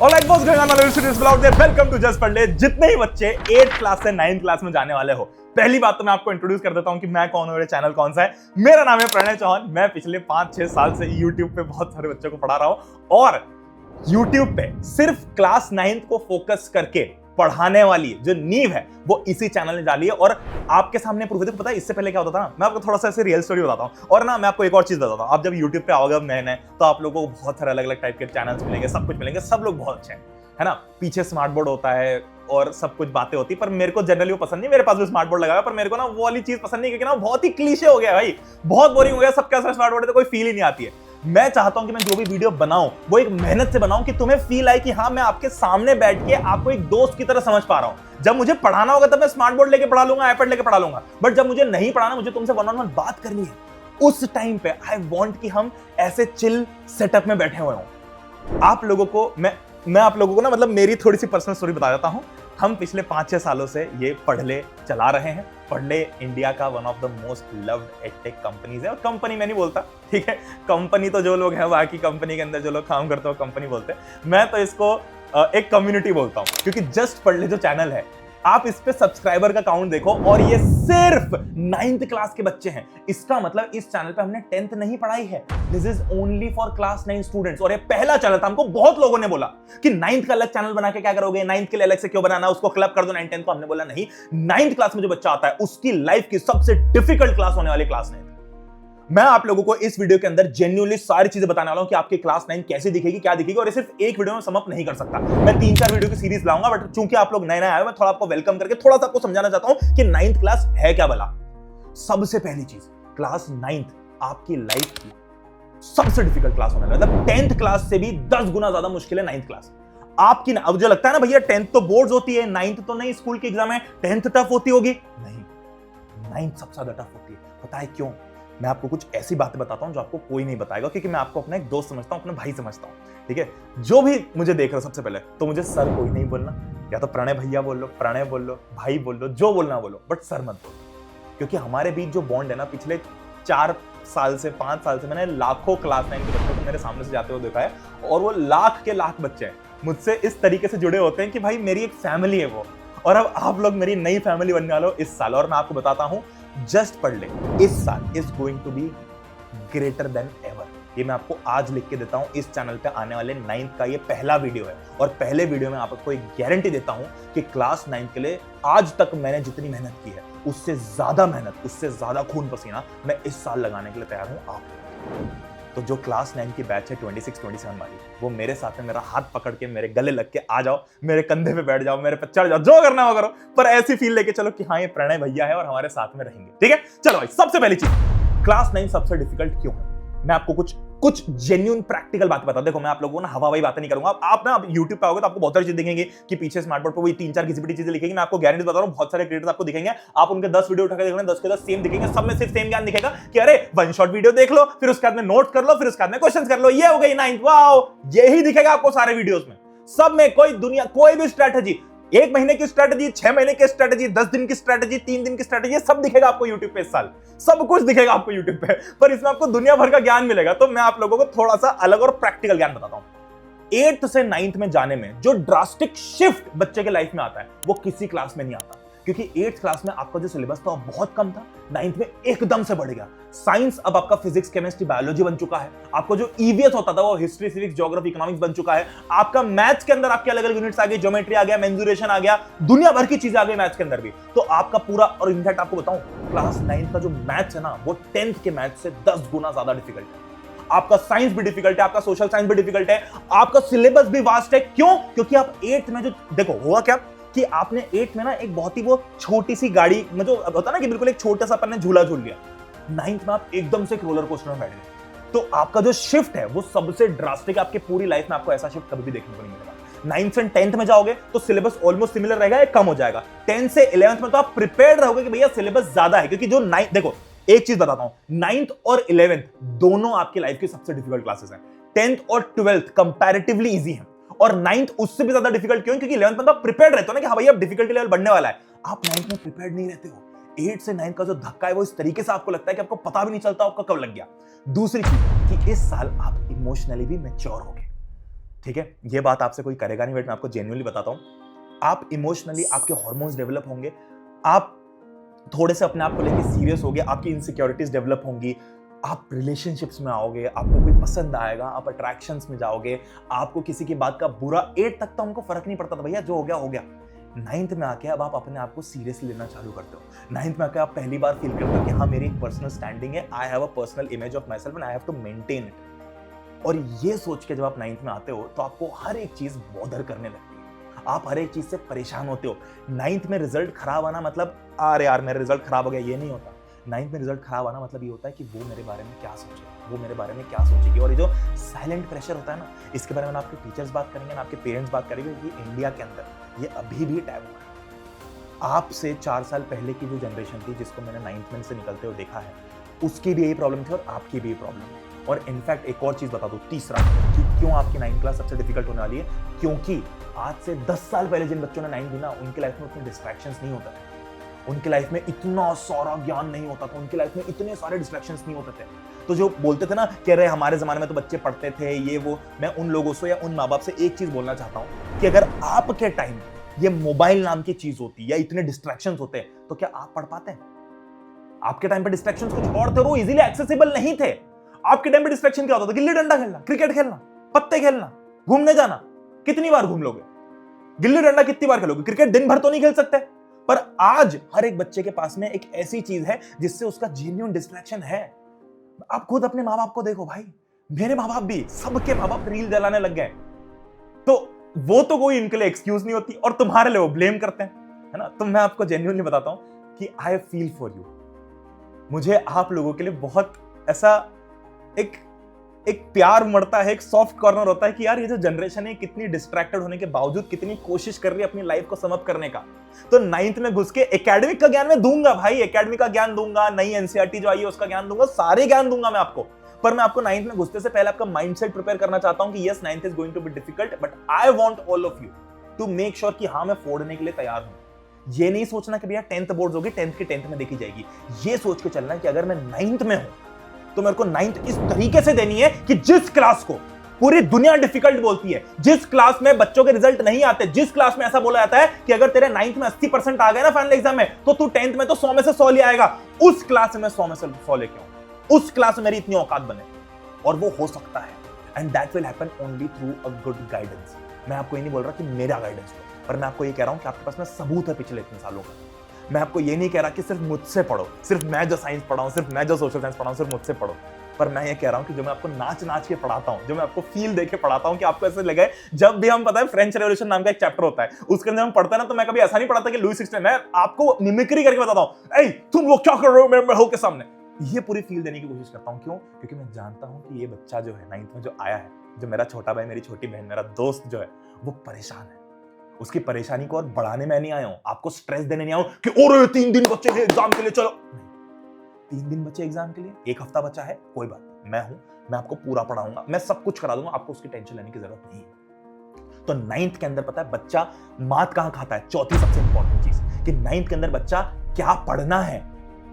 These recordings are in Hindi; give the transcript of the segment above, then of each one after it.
Alright what's going on my students out there, welcome to just पढ़ ले। जितने ही बच्चे 8th क्लास से 9th क्लास में जाने वाले हो, पहली बात तो मैं आपको इंट्रोड्यूस कर देता हूं कि मैं कौन हूं, मेरा चैनल कौन सा है। मेरा नाम है प्रणय चौहान। मैं पिछले 5-6 साल से YouTube पे बहुत सारे बच्चों को पढ़ा रहा हूं और YouTube पे सिर्फ क्लास 9th को फोकस करके पढ़ाने वाली जो नींव है वो इसी चैनल ने डाली है। और आपके सामने प्रूफ है। पता है इससे पहले क्या होता था ना, मैं आपको थोड़ा सा ऐसे रियल स्टोरी बताता हूं। और ना मैं आपको एक और चीज बताता हूं, आप जब YouTube पे आओगे नए नए तो आप लोगों को बहुत सारे अलग अलग टाइप के चैनल्स मिलेंगे, सब कुछ मिलेंगे, सब लोग बहुत अच्छे हैं, है ना। पीछे स्मार्ट बोर्ड होता है और सब कुछ बातें होती, पर मेरे को जनरली वो पसंद नहीं। मेरे पास भी स्मार्ट बोर्ड लगा है, पर मेरे को ना वो वाली चीज पसंद नहीं, क्योंकि ना बहुत ही क्लीशे हो गया भाई, बहुत बोरिंग हो गया। सबका स्मार्ट बोर्ड है तो कोई फील ही नहीं आती है। मैं चाहता हूं कि मैं जो भी वीडियो बनाऊं वो एक मेहनत से बनाऊं कि तुम्हें फील आए कि हाँ मैं आपके सामने बैठ के आपको एक दोस्त की तरह समझ पा रहा हूं। जब मुझे पढ़ाना होगा तब मैं स्मार्ट बोर्ड लेके पढ़ा लूंगा, आईपैड लेके पढ़ा लूंगा, बट जब मुझे नहीं पढ़ाना, मुझे तुमसे वन ऑन वन बात करनी है, उस टाइम पे आई वांट कि हम ऐसे चिल सेटअप में बैठे हुए हों। आप लोगों को मैं आप लोगों को ना, मतलब मेरी थोड़ी सी पर्सनल स्टोरी बता देता हूं। हम पिछले 5-6 सालों से ये पढ़ले चला रहे हैं। पढ़ले इंडिया का one of the most loved edtech companies है। और कंपनी मैं नहीं बोलता, ठीक है, कंपनी तो जो लोग हैं बाकी कंपनी के अंदर जो लोग काम करते हो कंपनी बोलते हैं। मैं तो इसको एक कम्युनिटी बोलता हूं, क्योंकि जस्ट पढ़ले जो चैनल है, आप इस पे सब्सक्राइबर का काउंट देखो और ये सिर्फ 9th क्लास के बच्चे हैं। इसका मतलब इस चैनल पे हमने 10th नहीं पढ़ाई है। This is only for class 9 students. और ये पहला चैनल था। हमको बहुत लोगों ने बोला कि 9th का अलग चैनल बना के क्या करोगे, 9th के लिए अलग से क्यों बनाना, उसको क्लब कर दो 9-10 को। हमने बोला नहीं, 9th क्लास में जो बच्चा आता है उसकी लाइफ की सबसे डिफिकल्ट क्लास होने वाली क्लास 9। मैं आप लोगों को इस वीडियो के अंदर जेन्युइनली सारी चीजें बताने वाला हूं कि आपकी क्लास 9 कैसे दिखेगी, क्या दिखेगी। और ये सिर्फ एक वीडियो में सम अप नहीं कर सकता, मैं 3-4 वीडियो की सीरीज लाऊंगा। बट चूंकि आप लोग नए नए आए हो, मैं थोड़ा आपको वेलकम करके थोड़ा सा आपको समझाना चाहता हूं कि 9th क्लास है क्या भला। सबसे पहली चीज, क्लास 9th आपकी लाइफ की सबसे डिफिकल्ट क्लास होने वाला है। मतलब 10th क्लास से भी 10 गुना ज्यादा मुश्किल है 9th क्लास आपकी। अब जो लगता है ना भैया 10th तो बोर्ड्स होती है, 9th तो नहीं स्कूल की एग्जाम है, 10th टफ होती होगी, नहीं, 9th सबसे ज्यादा टफ होती है। पता है क्यों? मैं आपको कुछ ऐसी बातें बताता हूं जो आपको कोई नहीं बताएगा, क्योंकि मैं आपको अपना एक दोस्त समझता हूं, अपना भाई समझता हूं, ठीक है। जो भी मुझे देख रहे हो, सबसे पहले तो मुझे सर कोई नहीं बोलना, या तो प्रणय भैया बोल लो, प्रणय बोल लो, भाई बोल लो, जो बोलना बोलो, बट सर मत बोलो। क्योंकि हमारे बीच जो बॉन्ड है ना, पिछले 4 साल से 5 साल से मैंने लाखों क्लास 9 के बच्चों को मेरे सामने से जाते हुए देखा है, और वो लाख के लाख बच्चे हैं मुझसे इस तरीके से जुड़े होते हैं कि भाई मेरी एक फैमिली है वो। और अब आप लोग मेरी नई फैमिली बनने वाले हो इस साल। और मैं आपको बताता हूं, जस्ट पढ़ ले इस साल is going to be greater than ever. ये मैं आपको आज लिख के देता हूं। इस चैनल पे आने वाले 9th का ये पहला वीडियो है, और पहले वीडियो में आपको एक गारंटी देता हूं कि क्लास 9 के लिए आज तक मैंने जितनी मेहनत की है, उससे ज्यादा मेहनत, उससे ज्यादा खून पसीना मैं इस साल लगाने के लिए तैयार हूं आप। तो जो क्लास 9 की बैच है 26-27 वाली, वो मेरे साथ में मेरा हाथ पकड़ के मेरे गले लग के आ जाओ, मेरे कंधे पे बैठ जाओ, मेरे पे चढ़ जाओ, जो करना हो करो, पर ऐसी फील लेके चलो कि हाँ ये प्रणय भैया है और हमारे साथ में रहेंगे, ठीक है। चलो भाई, सबसे पहली चीज, क्लास 9 सबसे डिफिकल्ट क्यों है, मैं आपको कुछ जेन्युइन प्रैक्टिकल बातें बता। देखो मैं आप लोगों को ना हवाई बातें नहीं करूंगा। आप ना YouTube पे आओगे तो आपको बहुत सारी चीजें दिखेंगी कि पीछे स्मार्ट बोर्ड पे वही 3-4 घिसी-पिटी चीजें लिखेंगी। मैं आपको गारंटी बता रहा हूं, बहुत सारे क्रिएटर्स आपको दिखेंगे, आप उनके 10 वीडियो उठा के देखना, 10 के 10 सेम दिखेंगे, सब में सिर्फ सेम ज्ञान दिखेगा कि अरे वन शॉट वीडियो देख लो, फिर उसके बाद में नोट कर लो, फिर उसके बाद में क्वेश्चंस कर लो, ये हो गई 9th। वाओ, यही दिखेगा आपको सारे वीडियोस में। सब में कोई भी स्ट्रेटजी, 1 महीने की स्ट्रेटजी, 6 महीने की स्ट्रेटजी, 10 दिन की स्ट्रेटजी, 3 दिन की स्ट्रेटजी, सब दिखेगा आपको YouTube पे इस साल। सब कुछ दिखेगा आपको YouTube पे, पर इसमें आपको दुनिया भर का ज्ञान मिलेगा। तो मैं आप लोगों को थोड़ा सा अलग और प्रैक्टिकल ज्ञान बताता हूं। 8th से 9th में जाने में जो ड्रास्टिक शिफ्ट बच्चे के लाइफ में आता है, वो किसी क्लास में नहीं आता। क्योंकि 8th क्लास में आपका जो सिलेबस था वो बहुत कम था, 9th में एकदम से बढ़ गया। साइंस अब आपका फिजिक्स, केमिस्ट्री, बायोलॉजी बन चुका है। आपको जो ईवीएस होता था वो हिस्ट्री, सिविक्स, ज्योग्राफी, इकोनॉमिक्स बन चुका है। आपका मैथ्स के अंदर आपके अलग अलग यूनिट्स आ गए, ज्योमेट्री आ गया, मेंसुरेशन आ गया, दुनिया भर की चीजें आ गई मैथ्स के अंदर भी। तो आपका पूरा, और इनफैक्ट आपको बताऊं, क्लास 9 का जो मैथ्स है ना, वो 10th के मैथ्स से 10 गुना ज्यादा डिफिकल्ट है। आपका साइंस भी डिफिकल्ट है, आपका सोशल साइंस भी डिफिकल्ट है, आपका सिलेबस भी वास्ट है। क्यों? क्योंकि आप 8th में जो, देखो हुआ क्या कि आपने 8th में ना एक बहुत ही वो छोटी सी गाड़ी में जो होता ना कि बिल्कुल एक छोटा सा अपन ने झूला झूल लिया, 9th में आप एकदम से एक रोलर कोस्टर में बैठ गए। तो आपका जो शिफ्ट है वो सबसे ड्रास्टिक, आपके पूरी लाइफ में आपको ऐसा शिफ्ट कभी भी देखने को नहीं मिलेगा। 9th से 10th में जाओगे तो सिलेबस ऑलमोस्ट सिमिलर रहेगा या कम हो जाएगा। 10th से 11th में तो आप प्रिपेयर्ड रहोगे कि भैया सिलेबस ज्यादा है, क्योंकि जो 9th, देखो एक चीज बताता हूं, 9th और 11th दोनों आपकी लाइफ की सबसे डिफिकल्ट क्लासेस हैं। 10th और 12th कंपैरेटिवली इजी हैं, और 9th उससे भी ज्यादा डिफिकल्ट क्यों? क्योंकि 11th में तो आप प्रिपेयर्ड रहते हो ना कि हाँ भाई अब डिफिकल्टी लेवल बढ़ने वाला है। आप 9th में प्रिपेयर्ड नहीं रहते हो। 8 से 9 का जो धक्का है वो इस तरीके से आपको लगता है कि आपको पता भी नहीं चलता आपका कब लग गया। दूसरी चीज कि इस साल आप इमोशनली भी मैच्योर हो गए, ठीक है, ये बात आपसे कोई करेगा नहीं, बट मैं आपको जेन्युइनली बताता हूं, आप इमोशनली आपके हार्मोन्स डेवलप होंगे, आप थोड़े से अपने आप को लेके सीरियस होगे, आपकी इनसिक्योरिटीज डेवलप होंगी, आप रिलेशनशिप्स में आओगे, आपको कोई पसंद आएगा, आप अट्रैक्शंस में जाओगे, आपको किसी की बात का बुरा 8 तक तो हमको फर्क नहीं पड़ता था, भैया जो हो गया हो गया। 9th में आके अब आप अपने आप को सीरियसली लेना चालू करते हो। 9th में आके आप पहली बार फील करते हो कि हाँ मेरी एक पर्सनल स्टैंडिंग है, I have a personal image of myself and I have to maintain it. और ये सोच के जब आप 9th में आते हो तो आपको हर एक चीज बॉदर करने लगती है, आप हर एक चीज से परेशान होते हो। 9th में रिजल्ट खराब आना मतलब अरे यार मेरा रिजल्ट खराब हो गया, ये नहीं होता। 9th में रिजल्ट खराब आना मतलब ये होता है कि वो मेरे बारे में क्या सोचेगा, वो मेरे बारे में क्या सोचेगी। और ये जो साइलेंट प्रेशर होता है ना, इसके बारे में आपके टीचर्स बात करेंगे ना, आपके पेरेंट्स बात करेंगे, कि इंडिया के अंदर ये अभी भी टैबू है। आपसे 4 साल पहले की जो जनरेशन थी जिसको मैंने 9th में से निकलते हुए देखा है, उसकी भी यही प्रॉब्लम थी और आपकी भी यही प्रॉब्लम है। और इनफैक्ट एक और चीज बता दूं, तीसरा, कि क्यों आपकी 9th क्लास सबसे डिफिकल्ट होने वाली है, क्योंकि आज से 10 साल पहले जिन बच्चों ने 9th दी ना, उनकी लाइफ में उतने डिस्ट्रैक्शंस नहीं होते थे, उनकी लाइफ में इतना सारा ज्ञान नहीं होता था, उनकी लाइफ में इतने सारे डिस्ट्रैक्शंस नहीं होते थे। तो जो बोलते थे ना कि अरे हमारे जमाने में तो बच्चे पढ़ते थे ये वो, मैं उन लोगों से या उन माँ बाप से एक चीज बोलना चाहता हूं कि अगर आपके टाइम ये मोबाइल नाम की चीज होती या इतने डिस्ट्रैक्शंस होते तो क्या आप पढ़ पाते हैं? आपके टाइम पे डिस्ट्रैक्शंस कुछ और थे, वो इजीली एक्सेसिबल नहीं थे। आपके टाइम पे डिस्ट्रैक्शन क्या होता था? गिल्ली डंडा खेलना, क्रिकेट खेलना, पत्ते खेलना, घूमने जाना। कितनी बार घूम लोगे? गिल्ली डंडा कितनी बार खेलोगे? क्रिकेट दिन भर तो नहीं खेल सकते। पर आज हर एक बच्चे के पास में एक ऐसी चीज है जिससे उसका जेन्युइन डिस्ट्रैक्शन है। आप खुद अपने माँ बाप को देखो भाई, मेरे माँ बाप भी, सबके माँ बाप रील जलाने लग गए, तो वो तो कोई इनके लिए एक्सक्यूज नहीं होती और तुम्हारे लिए वो ब्लेम करते हैं, है ना। तो मैं आपको जेन्युइनली बताता हूं कि आई फील फॉर यू। मुझे आप लोगों के लिए बहुत ऐसा एक प्यार मरता है, एक सॉफ्ट कॉर्नर होता है कि यार ये जो जनरेशन है कितनी डिस्ट्रैक्टेड होने के बावजूद कितनी कोशिश कर रही है अपनी लाइफ को सम अप करने का। तो 9th में घुस के एकेडमिक का ज्ञान मैं दूंगा भाई, एकेडमिक का ज्ञान दूंगा, नई एनसीईआरटी जो आई है उसका ज्ञान दूंगा, सारे ज्ञान दूंगा मैं आपको। पर मैं आपको 9th में घुसते से पहले आपका माइंडसेट प्रिपेयर करना चाहता हूं कि yes 9th is going to be difficult, but I want all of you to make sure कि हां मैं फोड़ने के लिए तैयार हूं। ये नहीं सोचना कि भैया 10th बोर्ड्स होगी, 10th की 10th में देखी जाएगी। ये सोच के चलना है कि अगर मैं 9th में हूं तो मेरे को 9th इस तरीके से देनी है कि जिस क्लास को पूरी दुनिया डिफिकल्ट बोलती है, जिस क्लास में बच्चों के रिजल्ट नहीं आते, जिस क्लास में ऐसा बोला जाता है कि अगर तेरे 9th में 80% आ गए ना फाइनल एग्जाम में तो तू 10th में तो 100 में से 100 ले आएगा, उस क्लास में मैं 100 में से 100 लेके आऊं, उस क्लास में मेरी इतनी औकात बने। और वो हो सकता है, and that will happen only through a good guidance. मैं आपको ये नहीं बोल रहा कि मेरा गाइडेंस हो, पर मैं आपको ये कह रहा हूं कि आपके पास में सबूत है पिछले इतने सालों का। मैं आपको ये नहीं कह रहा कि सिर्फ मुझसे पढ़ो, सिर्फ मैं जो साइंस पढ़ाऊं, सिर्फ मैं जो सोशल साइंस पढ़ाऊं, सिर्फ मुझसे पढ़ो। पर मैं ये कह रहा हूं कि जो मैं आपको नाच नाच के पढ़ाता हूं, जो मैं आपको फील दे के पढ़ाता हूं कि आपको ऐसे लगे, जब भी हम पता है फ्रेंच रेवोल्यूशन नाम का एक चैप्टर होता है, उसके अंदर हम पढ़ते हैं ना, तो मैं कभी ऐसा नहीं पढ़ाता कि लुई 16, मैं आपको मिमिक्री करके बताता हूं, ए तुम लोग क्या कर रहे हो मेरे हो के सामने। ये पूरी फील देने की कोशिश करता हूं। क्यों? क्योंकि मैं जानता हूं कि ये बच्चा जो है 9th में जो आया है, जो मेरा छोटा भाई, मेरी छोटी बहन, मेरा दोस्त जो है, वो परेशान है। उसकी परेशानी को और बढ़ाने में नहीं आया हूं, आपको स्ट्रेस देने नहीं आया हूं कि ओरे 3 दिन बच्चे के एग्जाम के लिए, चलो 3 दिन बच्चे एग्जाम के लिए, 1 हफ्ता बचा है, कोई बात नहीं, मैं हूं, मैं आपको पूरा पढ़ाऊंगा, मैं सब कुछ करा दूंगा, आपको उसकी टेंशन लेने की जरूरत नहीं है। तो 9th के अंदर पता है बच्चा मात कहां खाता है? चौथी सबसे इंपॉर्टेंट चीज कि 9th के अंदर बच्चा क्या पढ़ना है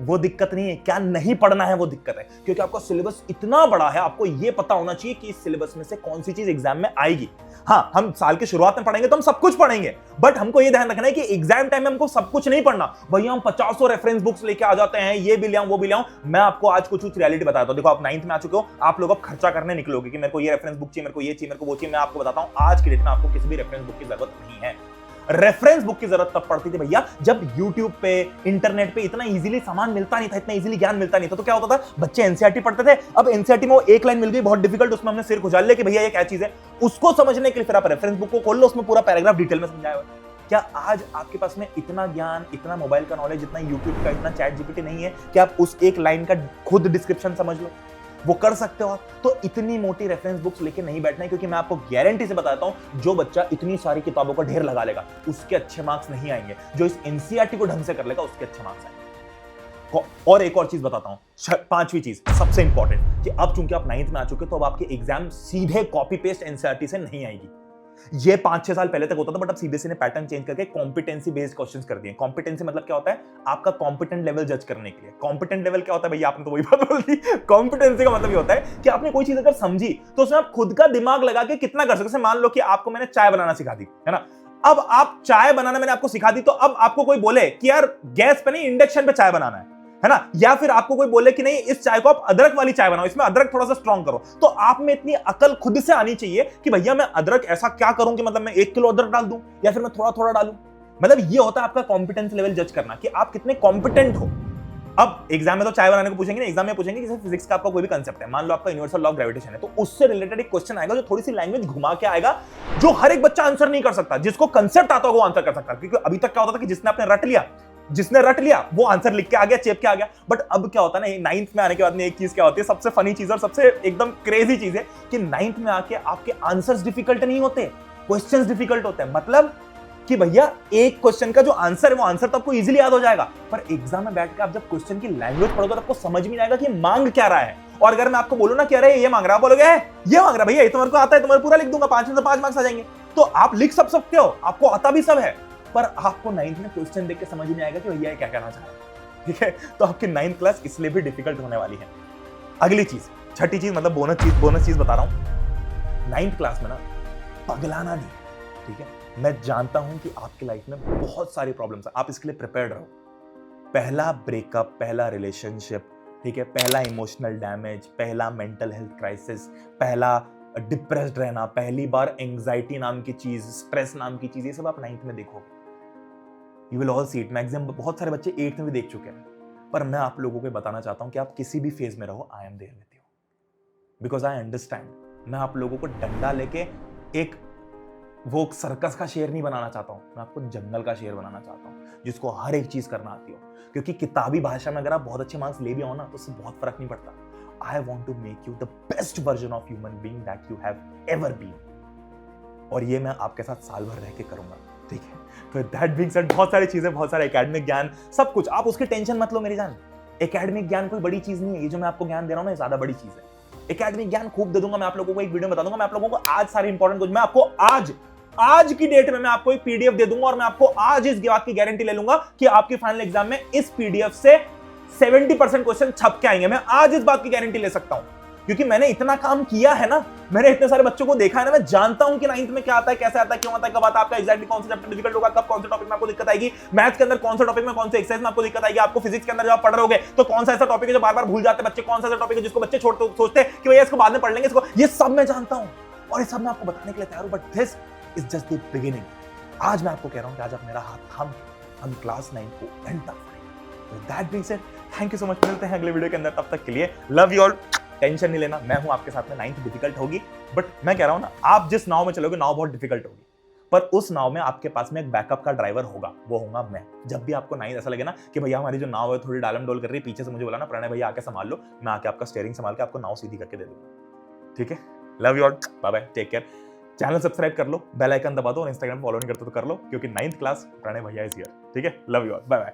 वो दिक्कत नहीं है, क्या नहीं पढ़ना है वो दिक्कत है। क्योंकि आपका सिलेबस इतना बड़ा है, आपको ये पता होना चाहिए कि इस सिलेबस में से कौन सी चीज एग्जाम में आएगी। हाँ, हम साल की शुरुआत में पढ़ेंगे तो हम सब कुछ पढ़ेंगे, बट हमको ये ध्यान रखना है कि एग्जाम टाइम में हमको सब कुछ नहीं पढ़ना। भैया हम 50 रेफरेंस बुक्स लेके आ जाते हैं, ये भी ले आऊं वो भी ले आऊं। मैं आपको आज कुछ रियलिटी बताता हूं। देखो आप 9th में आ चुके हो, आप लोग अब खर्चा करने निकलोगे कि मेरे को ये रेफरेंस बुक चाहिए, मेरे को ये चाहिए, मेरे को वो चाहिए। मैं आपको बताता हूं आज की डेट में आपको किसी भी रेफरेंस बुक की जरूरत नहीं है। रेफरेंस बुक की जरूरत तब पड़ती थी भैया जब YouTube पे, इंटरनेट पे इतना इजीली सामान मिलता नहीं था, इतना इजीली ज्ञान मिलता नहीं था। तो क्या होता था, बच्चे एनसीईआरटी पढ़ते थे। अब एनसीईआरटी में वो एक लाइन मिल गई बहुत डिफिकल्ट, उसमें हमने सिर खुजाल लिया कि भैया ये क्या चीज है। उसको समझने के लिए फिर आप रेफरेंस बुक को खोल लो, उसमें पूरा पैराग्राफ डिटेल में समझाया हुआ है। क्या आज आपके पास में इतना ज्ञान, इतना मोबाइल का नॉलेज, इतना यूट्यूब का, इतना चैट जीपीटी नहीं है कि आप उस एक लाइन का खुद डिस्क्रिप्शन समझ लो? वो कर सकते हो आप। तो इतनी मोटी रेफरेंस बुक्स लेके नहीं बैठना है, क्योंकि मैं आपको गारंटी से बताता हूं जो बच्चा इतनी सारी किताबों का ढेर लगा लेगा उसके अच्छे मार्क्स नहीं आएंगे। जो इस एनसीईआरटी को ढंग से कर लेगा उसके अच्छे मार्क्स आएंगे। और एक और चीज बताता हूं, 5वीं चीज सबसे इंपॉर्टेंट, कि अब चूंकि आप 9th में आ चुके तो अब आपके एग्जाम सीधे कॉपी पेस्ट एनसीईआरटी से नहीं आएगी। ये 5-6 साल पहले तक होता था, बट अब सीबीएसई ने पैटर्न चेंज करके कॉम्पिटेंसी बेस्ड क्वेश्चंस कर दिए। कॉम्पिटेंसी मतलब क्या होता है? आपका कॉम्पिटेंट लेवल जज करने के लिए। कॉम्पिटेंट लेवल क्या होता है भैया? आपने तो वही बात बोल दी। कॉम्पिटेंसी का मतलब ये होता है कि आपने कोई चीज अगर समझी तो उसमें आप खुद का दिमाग लगा के कितना कर सकते। जैसे मान लो कि आपको मैंने चाय बनाना सिखा दी, है ना? अब आप चाय बनाना मैंने आपको सिखा दी, तो अब आपको कोई बोले कि यार गैस पे नहीं इंडक्शन पे चाय बनाना है ना? या फिर आपको कोई बोले कि नहीं इस चाय को आप अदरक वाली चाय बनाओ, इसमें अदरक थोड़ा सा स्ट्रॉन्ग करो, तो आप में इतनी अकल खुद से आनी चाहिए कि भैया मैं अदरक ऐसा क्या करूं कि मतलब मैं 1 किलो अदरक डाल दूं या फिर मैं थोड़ा थोड़ा डालूं। मतलब ये होता है आपका कॉम्पिटेंस लेवल जज करना कि आप कितने कॉम्पिटेंट हो। अब एग्जाम में तो चाय बनाने को पूछेंगे ना, एग्जाम में पूछेंगे जैसे फिजिक्स का आपका कोई भी कंसेप्ट है, मान लो आपका यूनिवर्सल लॉ ऑफ ग्रेविटेशन है, तो उससे रिलेटेड एक क्वेश्चन आएगा जो थोड़ी सी लैंग्वेज घुमा के आएगा, जो हर एक बच्चा आंसर नहीं कर सकता। जिसको कंसेप्ट आता होगा वो आंसर कर सकता है, क्योंकि अभी तक क्या होता था कि जिसने रट लिया वो आंसर लिख के आ गया, चेप के आ गया। बट अब क्या होता है ना, 9th में आने के बाद में एक चीज क्या होती है, सबसे फनी चीज और सबसे एकदम क्रेजी चीज है कि 9th में आके आपके आंसर्स डिफिकल्ट नहीं होते, क्वेश्चंस डिफिकल्ट होते हैं। मतलब कि भैया एक क्वेश्चन का जो आंसर है वो आंसर तो आपको इजीली याद हो जाएगा, पर एग्जाम में बैठ के आप जब क्वेश्चन की लैंग्वेज पढ़ोगे तो आपको समझ में नहीं आएगा कि मांग क्या रहा है। और अगर मैं आपको बोलूं ना कि अरे ये मांग रहा है, बोलोगे ये मांग रहा भैया, ये तुम्हारे को आता है, तुम्हारे पूरा लिख दूंगा, 5 में से 5 मार्क्स आ जाएंगे। तो आप लिख सब सकते हो, आपको आता भी सब है, पर आपको 9th में क्वेश्चन देख के समझ नहीं आएगा कि भैया ये क्या कहना चाह रहा है। ठीक है, तो आपकी 9th क्लास इसलिए भी डिफिकल्ट होने वाली है। अगली चीज, छठी चीज, मतलब बोनस चीज बता रहा हूं। 9th क्लास में ना पगलाना नहीं, ठीक है? मैं जानता हूं कि आपकी लाइफ में बहुत सारी प्रॉब्लम्स है, आप इसके लिए प्रिपेयर्ड रहो। पहला ब्रेकअप, पहला रिलेशनशिप, ठीक है, पहला इमोशनल डैमेज, पहला मेंटल हेल्थ क्राइसिस, पहला डिप्रेस्ड रहना, पहली बार एंजाइटी नाम की चीज, स्ट्रेस नाम की चीज, ये सब आप 9th में देखोगे। You will all see it. Maximum बहुत सारे बच्चे 8th में भी देख चुके हैं, पर मैं आप लोगों को बताना चाहता हूं कि आप किसी भी फेज में रहो, I am there with you, because I understand. मैं आप लोगों को डंडा लेके एक वो सर्कस का शेर नहीं बनाना चाहता हूं, मैं आपको जंगल का शेर बनाना चाहता हूं जिसको हर एक चीज करना आती हो। क्योंकि किताबी भाषा में अगर आप बहुत अच्छे मार्क्स ले भी आओ ना तो उससे बहुत फर्क नहीं पड़ता। I want to make you the best version of human being that you have ever been, और ये मैं आपके साथ साल भर रह के करूंगा, ठीक है? तो दैट बीइंग सेड, बहुत सारी चीजें, बहुत सारा एकेडमिक ज्ञान, सब कुछ, आप उसकी टेंशन मत लो मेरी जान। एकेडमिक ज्ञान कोई बड़ी चीज नहीं है, ये जो मैं आपको ज्ञान दे रहा हूं ना, ज्यादा बड़ी चीज है। एकेडमिक ज्ञान खूब दे दूंगा मैं आप लोगों को, एक वीडियो में बता दूंगा मैं आप लोगों को आज सारे इंपॉर्टेंट कुछ, मैं आपको आज की डेट में मैं आपको एक पीडीएफ दे दूंगा, और मैं आपको आज इस बात की गारंटी ले लूंगा कि आपके फाइनल एग्जाम में इस पीडीएफ से 70% क्वेश्चन छप के आएंगे। मैं आज इस बात की गारंटी ले सकता हूं, क्योंकि मैंने इतना काम किया है ना, मैंने इतने सारे बच्चों को देखा है ना, मैं जानता हूं कि 9th में क्या आता है, कैसे आता है, क्यों आता है, कब आता है, आपका एग्जैक्टली कौन सा चैप्टर डिफिकल्ट होगा, कब कौन से टॉपिक में आपको दिक्कत आएगी, मैथ्स के अंदर कौन से टॉपिक में, कौन से एक्सरसाइज में आपको दिक्कत आएगी, आपको फिजिक्स के अंदर जब आप पढ़ रहे होगे तो कौन सा ऐसा टॉपिक है जो बार बार भूल जाते हैं बच्चे, कौन सा ऐसा टॉपिक है जिसको बच्चे सोचते हैं कि भैया इसको बाद में पढ़ लेंगे, इसको, ये सब मैं जानता हूं और ये सब मैं आपको बताने के लिए तैयार हूं। But this is just the beginning. आज मैं आपको कह रहा हूं कि आज आप मेरा हाथ थाम के हम क्लास 9 को एंड तक पढ़ेंगे। That being said, thank you so much. मिलते हैं अगले वीडियो के अंदर, तब तक के लिए लव यू ऑल। टेंशन नहीं लेना, मैं हूं आपके साथ में। 9th डिफिकल्ट होगी, बट मैं कह रहा हूं ना, आप जिस नाव में चलोगे नाव बहुत डिफिकल्ट होगी, पर उस नाव में आपके पास में एक बैकअप का ड्राइवर होगा, वो होगा मैं। जब भी आपको 9th ऐसा लगे ना कि भैया हमारी जो नाव है थोड़ी डालम डोल कर रही है, पीछे से मुझे बोला ना प्रणय भैया आके संभाल लो, मैं आके आपका स्टीयरिंग संभाल के आपको नाव सीधी करके दे दूंगा। ठीक है, love you all, bye bye, take care. Channel subscribe कर लो, बेल आइकन दबा दो, और इंस्टाग्राम फॉलो नहीं करते तो कर लो, क्योंकि 9th क्लास प्रणय भैया इज हियर। ठीक है, love you all, bye bye.